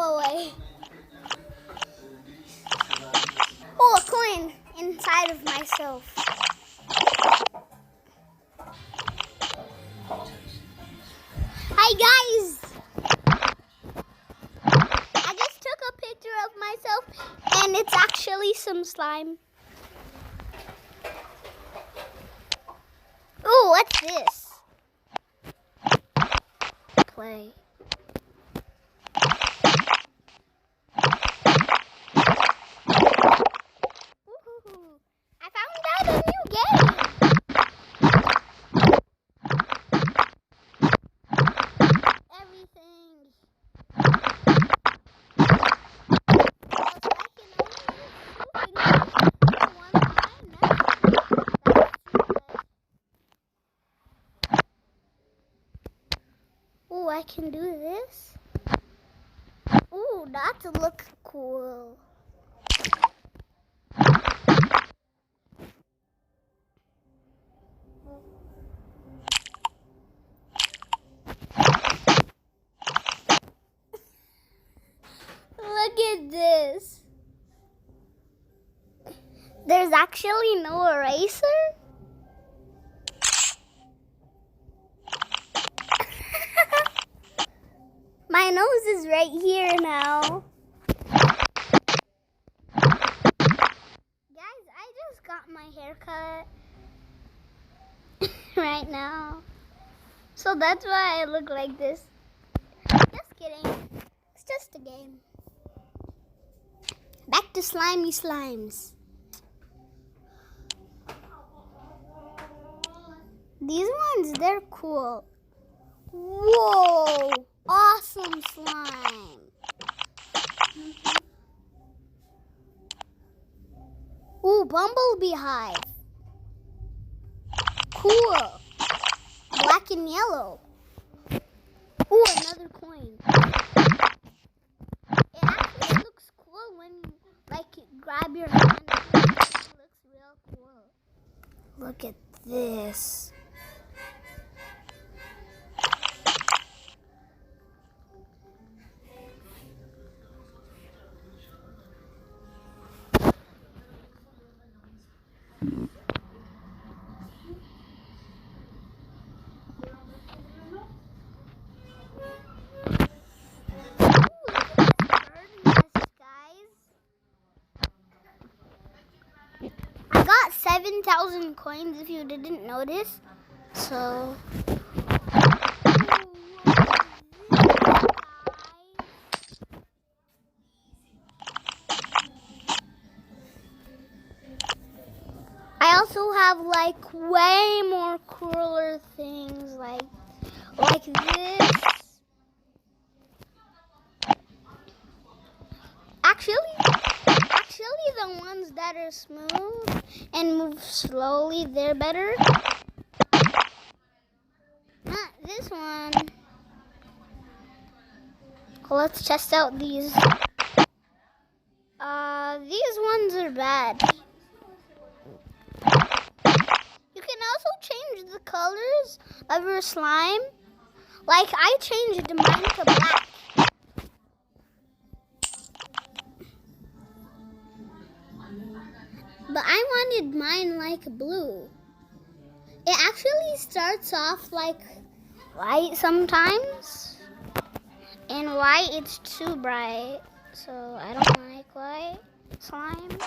Go away. Oh, a coin inside of myself. Hi guys! I just took a picture of myself and it's actually some slime. Oh, what's this? Play. Ooh, I found out a new game. Everything. Oh, I can do this. Oh, that looks cool. Look at this. There's actually no eraser? My nose is right here now. Guys, I just got my haircut right now. So that's why I look like this. Just kidding. It's just a game. Back to slimy slimes. These ones, they're cool. Whoa! Awesome slime. Ooh, bumblebee hive. Cool. Black and yellow. Ooh, another coin. It actually looks cool when you grab your hand. It looks real cool. Look at this. I got 7,000 coins if you didn't notice. So I also have way more cooler things like this. Actually the ones that are smooth and move slowly, they're better. Not this one. Let's test out these. These ones are bad. You can also change the colors of your slime. Like I changed mine to black. But I wanted mine blue. It actually starts off white sometimes. And white it's too bright. So I don't like white slime.